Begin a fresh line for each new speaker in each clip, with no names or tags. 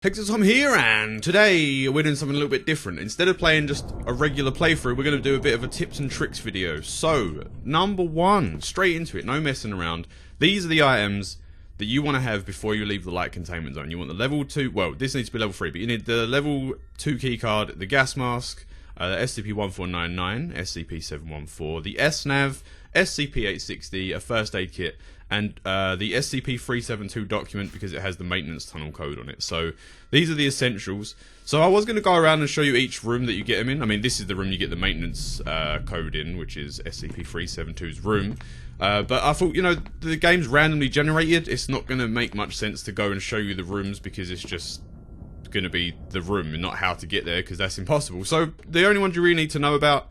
ItZoTom here, and today we're doing something a little bit different. Instead of playing just a regular playthrough, we're going to do a bit of a tips and tricks video. So, number one, straight into it, no messing around. These are the items that you want to have before you leave the light containment zone. You want the level 2, well, this needs to be level 3, but you need the level 2 keycard, the gas mask, the SCP-1499, SCP-714, the SNAV, SCP-860, a first aid kit, and the SCP-372 document because it has the maintenance tunnel code on it. So these are the essentials. So I was going to go around and show you each room that you get them in. I mean, this is the room you get the maintenance code in, which is SCP-372's room. But I thought, you know, the game's randomly generated. It's not going to make much sense to go and show you the rooms because it's just going to be the room and not how to get there, because that's impossible. So the only ones you really need to know about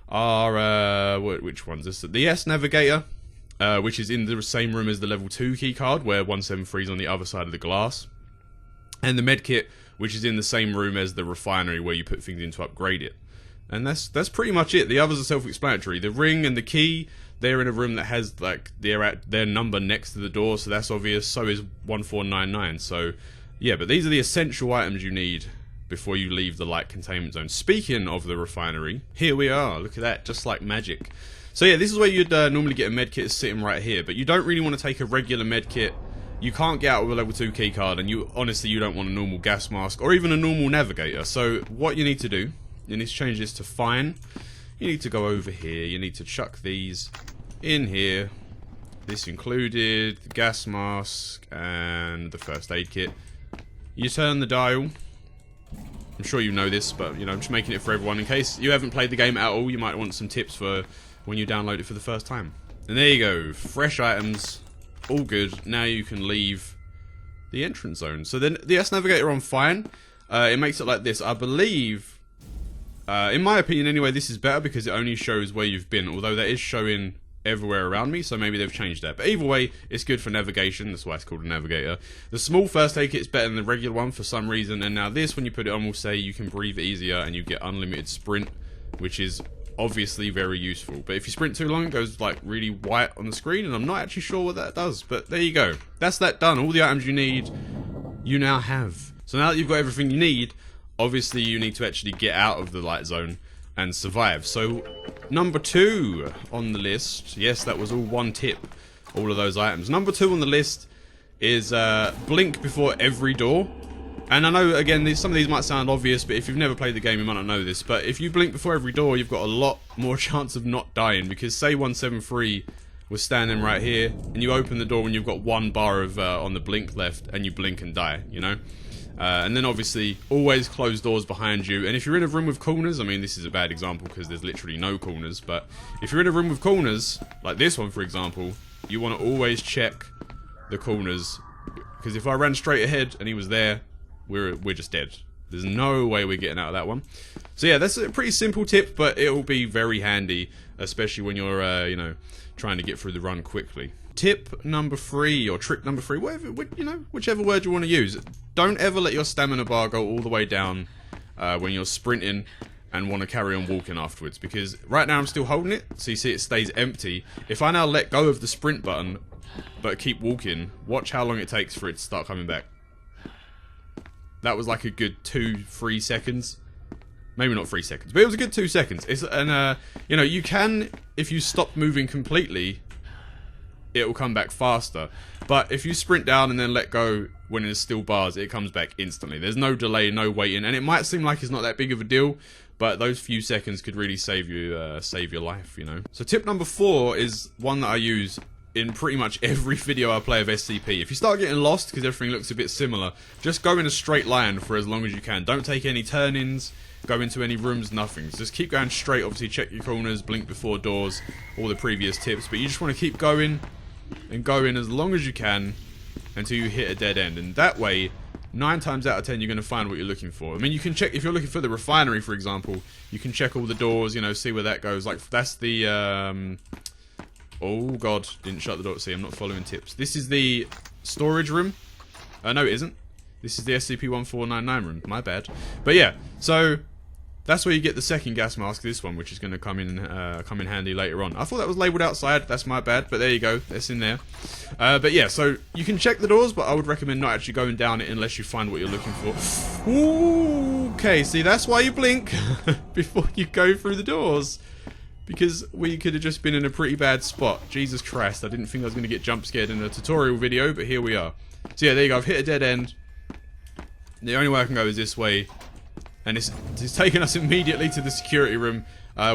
are which ones? The S Navigator, which is in the same room as the level 2 keycard, where 173 is on the other side of the glass, and the medkit, which is in the same room as the refinery, where you put things in to upgrade it. And that's pretty much it. The others are self-explanatory. The ring and the key, they're in a room that has like their number next to the door, so that's obvious. So is 1499. So yeah, but these are the essential items you need before you leave the light containment zone. Speaking of the refinery, here we are. Look at that, just like magic. So yeah, this is where you'd normally get a medkit sitting right here, but you don't really want to take a regular medkit. You can't get out with a level 2 keycard, and you don't want a normal gas mask or even a normal navigator. So what you need to do, you need to change this to fine. You need to go over here, you need to chuck these in here. This included the gas mask and the first aid kit. You turn the dial. I'm sure you know this, but you know, I'm just making it for everyone in case you haven't played the game at all. You might want some tips for when you download it for the first time. And there you go, fresh items, all good. Now you can leave the entrance zone. So then the S Navigator on fine. It makes it like this. I believe, in my opinion anyway, this is better because it only shows where you've been, although that is showing everywhere around me, so maybe they've changed that. But either way, it's good for navigation. That's why it's called a navigator. The small first aid kit is better than the regular one for some reason, and now this, when you put it on, will say you can breathe easier and you get unlimited sprint, which is obviously very useful. But if you sprint too long, it goes like really white on the screen, and I'm not actually sure what that does. But there you go. That's that done. All the items you need, you now have. So now that you've got everything you need, obviously you need to actually get out of the light zone and survive. So number 2 on the list, yes, that was all one tip, all of those items. Number 2 on the list is blink before every door. And I know, again, some of these might sound obvious, but if you've never played the game, you might not know this. But if you blink before every door, you've got a lot more chance of not dying. Because say 173 was standing right here, and you open the door when you've got 1 bar of on the blink left, and you blink and die, you know? And then obviously, always close doors behind you. And if you're in a room with corners, I mean, this is a bad example because there's literally no corners. But if you're in a room with corners, like this one for example, you want to always check the corners. Because if I ran straight ahead and he was there, we're just dead. There's no way we're getting out of that one. So yeah, that's a pretty simple tip, but it will be very handy, especially when you're, you know, trying to get through the run quickly. Tip number 3, or trick number 3, whatever, you know, whichever word you want to use. Don't ever let your stamina bar go all the way down when you're sprinting and want to carry on walking afterwards. Because right now I'm still holding it, so you see it stays empty. If I now let go of the sprint button, but keep walking, watch how long it takes for it to start coming back. That was like a good 2-3 seconds. Maybe not 3 seconds, but it was a good 2 seconds. And you know, you can, if you stop moving completely, it will come back faster. But if you sprint down and then let go when there's still bars, it comes back instantly. There's no delay, no waiting, and it might seem like it's not that big of a deal, but those few seconds could really save your life, you know. So tip number 4 is one that I use in pretty much every video I play of SCP. If you start getting lost because everything looks a bit similar, just go in a straight line for as long as you can. Don't take any turn-ins, go into any rooms, nothing. Just keep going straight. Obviously check your corners, blink before doors, all the previous tips, but you just want to keep going and go in as long as you can until you hit a dead end. And that way, 9 times out of 10 you're going to find what you're looking for. I mean, you can check, if you're looking for the refinery for example, you can check all the doors, you know, see where that goes. Like that's the oh god, didn't shut the door. See, I'm not following tips. This is the storage room. No, it isn't. This is the SCP-1499 room. My bad. But yeah, so that's where you get the second gas mask, this one, which is going to come in handy later on. I thought that was labelled outside, that's my bad, but there you go, it's in there. But yeah, so you can check the doors, but I would recommend not actually going down it unless you find what you're looking for. Ooh, okay, see, that's why you blink before you go through the doors. Because we could have just been in a pretty bad spot. Jesus Christ, I didn't think I was going to get jump scared in a tutorial video, but here we are. So yeah, there you go, I've hit a dead end. The only way I can go is this way. And it's taking us immediately to the security room,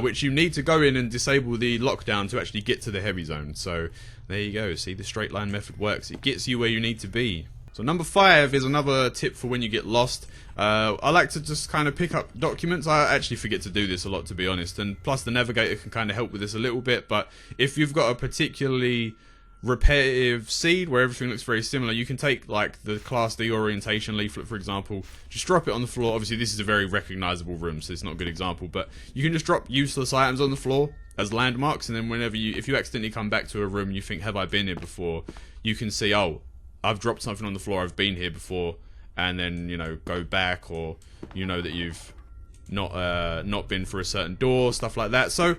which you need to go in and disable the lockdown to actually get to the heavy zone. So there you go, see, the straight line method works. It gets you where you need to be. So number 5 is another tip for when you get lost. I like to just kind of pick up documents. I actually forget to do this a lot, to be honest, and plus the navigator can kind of help with this a little bit. But if you've got a particularly repetitive seed where everything looks very similar, you can take like the Class D orientation leaflet, for example, just drop it on the floor. Obviously this is a very recognizable room, so it's not a good example, but you can just drop useless items on the floor as landmarks, and then whenever if you accidentally come back to a room and you think, have I been here before, you can see, oh, I've dropped something on the floor, I've been here before, and then, you know, go back, or you know that you've not been for a certain door, stuff like that. So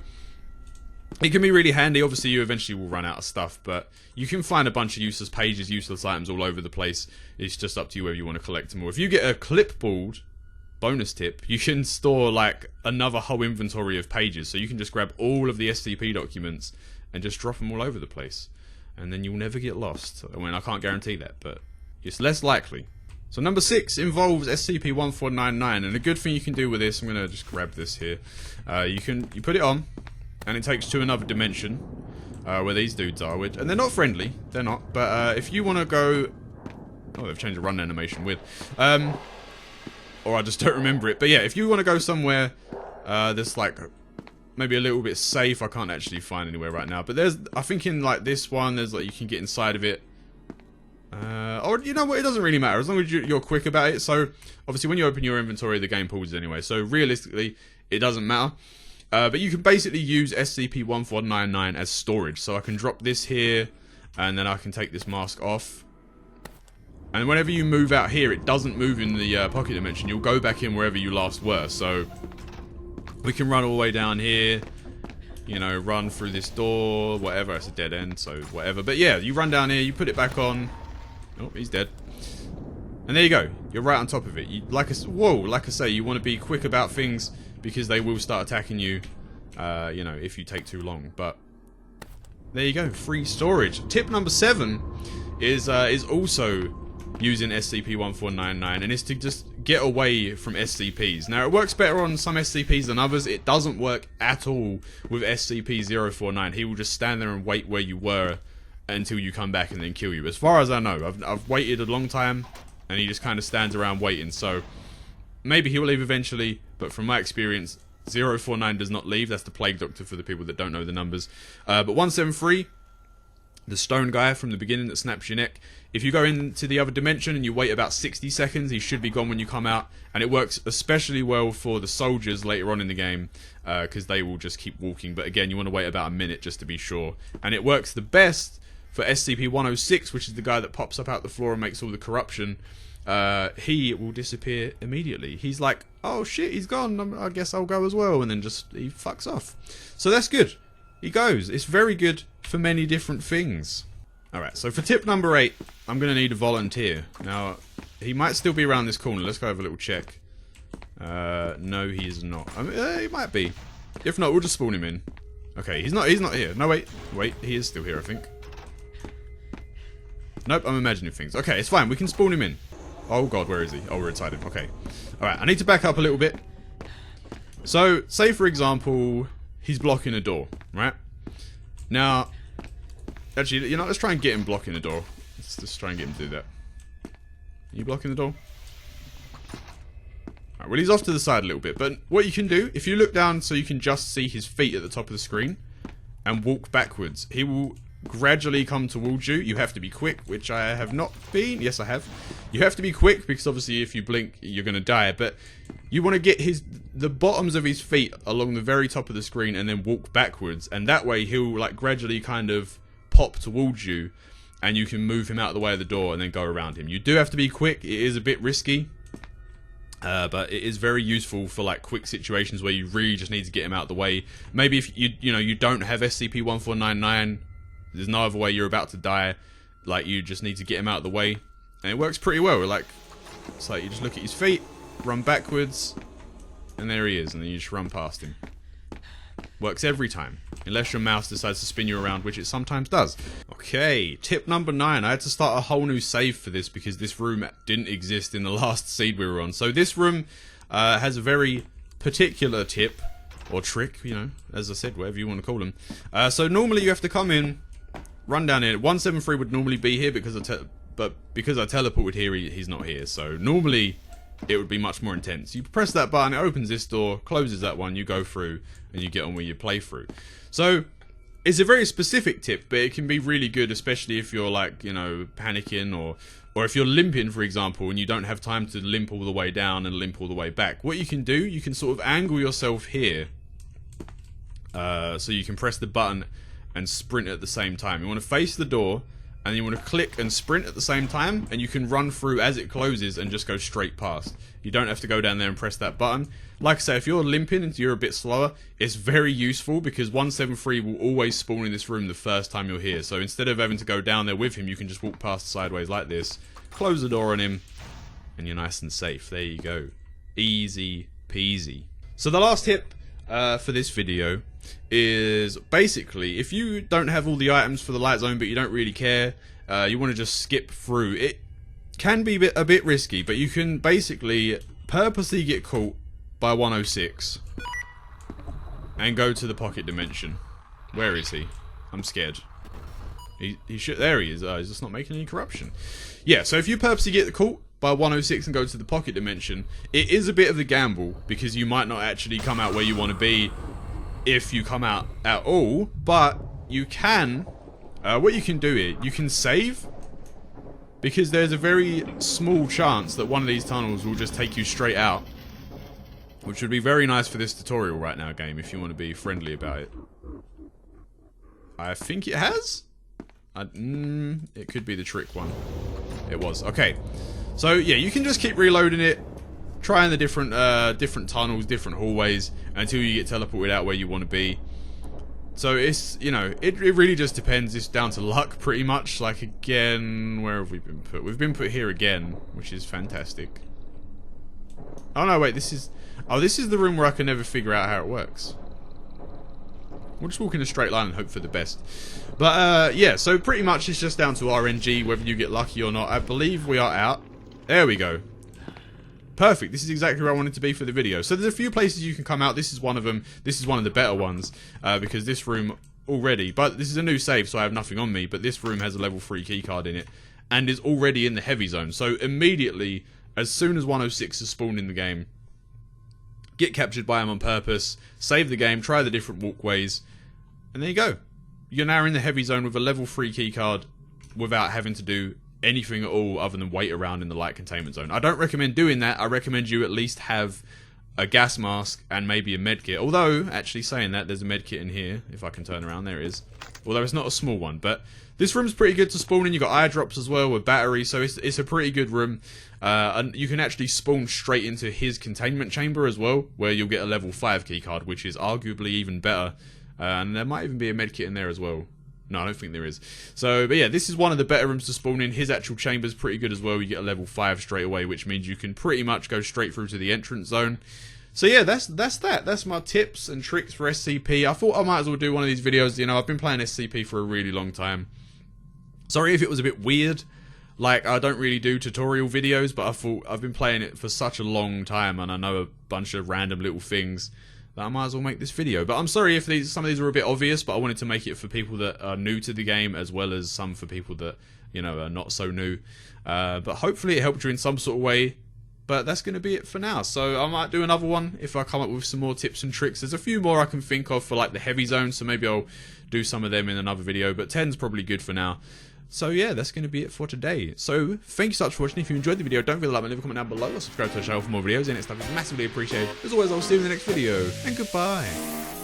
it can be really handy. Obviously you eventually will run out of stuff, but you can find a bunch of useless pages, useless items all over the place. It's just up to you whether you want to collect them, or if you get a clipboard, bonus tip, you can store like another whole inventory of pages, so you can just grab all of the SCP documents and just drop them all over the place, and then you'll never get lost. I mean, I can't guarantee that, but it's less likely. So number 6 involves SCP-1499, and a good thing you can do with this, I'm going to just grab this here, you put it on, and it takes to another dimension, where these dudes are, and they're not friendly, they're not, but if you want to go, oh, they've changed the run animation, weird, or I just don't remember it, but yeah, if you want to go somewhere that's like maybe a little bit safe, I can't actually find anywhere right now, but there's, I think in like this one, there's like, you can get inside of it, or you know what, it doesn't really matter, as long as you're quick about it. So obviously when you open your inventory, the game pauses anyway, so realistically it doesn't matter. But you can basically use SCP-1499 as storage. So I can drop this here, and then I can take this mask off. And whenever you move out here, it doesn't move in the pocket dimension. You'll go back in wherever you last were. So we can run all the way down here, you know, run through this door, whatever. It's a dead end, so whatever. But yeah, you run down here, you put it back on. Oh, he's dead. And there you go. You're right on top of it. Like I say, you want to be quick about things, because they will start attacking you, you know, if you take too long. But there you go, free storage. Tip number 7 is also using SCP-1499, and it's to just get away from SCPs. Now, it works better on some SCPs than others. It doesn't work at all with SCP-049. He will just stand there and wait where you were until you come back and then kill you. As far as I know, I've waited a long time, and he just kind of stands around waiting. So maybe he will leave eventually, but from my experience, 049 does not leave. That's the Plague Doctor for the people that don't know the numbers. But 173, the stone guy from the beginning that snaps your neck, if you go into the other dimension and you wait about 60 seconds, he should be gone when you come out. And it works especially well for the soldiers later on in the game, because they will just keep walking. But again, you want to wait about a minute just to be sure. And it works the best for SCP-106, which is the guy that pops up out the floor and makes all the corruption. He will disappear immediately. He's like, oh shit, he's gone, I guess I'll go as well, and then just he fucks off. So that's good. He goes. It's very good for many different things. Alright, so for tip number 8, I'm going to need a volunteer. Now, he might still be around this corner. Let's go have a little check. No, he is not. I mean, he might be. If not, we'll just spawn him in. Okay, he's not here. No, wait, he is still here, I think. Nope, I'm imagining things. Okay, it's fine, we can spawn him in. Oh god, where is he? Oh, we're inside him. Okay. Alright, I need to back up a little bit. So, say for example, he's blocking a door, right? Now, actually, you know, let's try and get him blocking the door. Let's just try and get him to do that. Are you blocking the door? Alright, well, he's off to the side a little bit, but what you can do, if you look down so you can just see his feet at the top of the screen, and walk backwards, he will gradually come towards you. You have to be quick, which I have not been. Yes, I have. You have to be quick because obviously if you blink, you're going to die. But you want to get the bottoms of his feet along the very top of the screen and then walk backwards. And that way he'll like gradually kind of pop towards you and you can move him out of the way of the door and then go around him. You do have to be quick. It is a bit risky. But it is very useful for like quick situations where you really just need to get him out of the way. Maybe if you don't have SCP-1499, there's no other way, you're about to die, like you just need to get him out of the way, and it works pretty well. Like, it's like you just look at his feet, run backwards, and there he is, and then you just run past him. Works every time, unless your mouse decides to spin you around, which it sometimes does. Okay, tip number 9. I had to start a whole new save for this because this room didn't exist in the last seed we were on. So this room has a very particular tip, or trick, as I said, whatever you want to call them. So normally you have to come in, run down here. 173 would normally be here because because I teleported here, he's not here. So normally it would be much more intense. You press that button, it opens this door, closes that one, you go through, and you get on with your playthrough. So, it's a very specific tip, but it can be really good, especially if you're like, panicking, or if you're limping, for example, and you don't have time to limp all the way down and limp all the way back. What you can do, you can sort of angle yourself here, so you can press the button and sprint at the same time. You want to face the door, and you want to click and sprint at the same time, and you can run through as it closes and just go straight past. You don't have to go down there and press that button. Like I say, if you're limping and you're a bit slower, it's very useful because 173 will always spawn in this room the first time you're here. So instead of having to go down there with him, you can just walk past sideways like this, close the door on him, and you're nice and safe. There you go. Easy peasy. So the last tip for this video is basically, if you don't have all the items for the light zone but you don't really care, you want to just skip through, it can be a bit risky, but you can basically purposely get caught by 106 and go to the pocket dimension. Where is he? I'm scared. He should, there he is. He's just not making any corruption. Yeah, so if you purposely get caught by 106 and go to the pocket dimension, it is a bit of a gamble because you might not actually come out where you want to be if you come out at all, but you can, what you can do here, you can save, because there's a very small chance that one of these tunnels will just take you straight out, which would be very nice for this tutorial right now, game, if you want to be friendly about it. I think it has? It could be the trick one. It was. Okay. So, yeah, you can just keep reloading it, trying the different tunnels, different hallways, until you get teleported out where you want to be. So it's, it really just depends. It's down to luck, pretty much. Like, again, where have we been put? We've been put here again, which is fantastic. Oh, no, wait, this is the room where I can never figure out how it works. We'll just walk in a straight line and hope for the best. But, yeah, so pretty much it's just down to RNG, whether you get lucky or not. I believe we are out. There we go. Perfect. This is exactly where I wanted to be for the video. So there's a few places you can come out. This is one of them. This is one of the better ones, because this room already, but this is a new save, so I have nothing on me, but this room has a level 3 keycard in it, and is already in the heavy zone. So immediately, as soon as 106 is spawned in the game, get captured by him on purpose, save the game, try the different walkways, and there you go. You're now in the heavy zone with a level 3 keycard without having to do anything at all other than wait around in the light containment zone. I don't recommend doing that. I recommend you at least have a gas mask and maybe a medkit. Although, actually saying that, there's a medkit in here. If I can turn around, there it is. Although it's not a small one, but this room's pretty good to spawn in. You've got eye drops as well with batteries, so it's a pretty good room. And you can actually spawn straight into his containment chamber as well, where you'll get a level 5 keycard, which is arguably even better. And there might even be a medkit in there as well. No, I don't think there is. So, but yeah, this is one of the better rooms to spawn in. His actual chamber's pretty good as well. You get a level 5 straight away, which means you can pretty much go straight through to the entrance zone. So yeah, that's that. That's my tips and tricks for SCP. I thought I might as well do one of these videos. I've been playing SCP for a really long time. Sorry if it was a bit weird. Like, I don't really do tutorial videos, but I thought I've been playing it for such a long time, and I know a bunch of random little things, that I might as well make this video. But I'm sorry if some of these are a bit obvious, but I wanted to make it for people that are new to the game, as well as some for people that, are not so new. But hopefully it helped you in some sort of way. But that's going to be it for now. So I might do another one if I come up with some more tips and tricks. There's a few more I can think of for like the heavy zone, so maybe I'll do some of them in another video. But 10's probably good for now. So yeah, that's going to be it for today. So thank you so much for watching. If you enjoyed the video, don't forget to like and leave a comment down below, or subscribe to the channel for more videos, and it's massively appreciated. As always, I'll see you in the next video, and goodbye.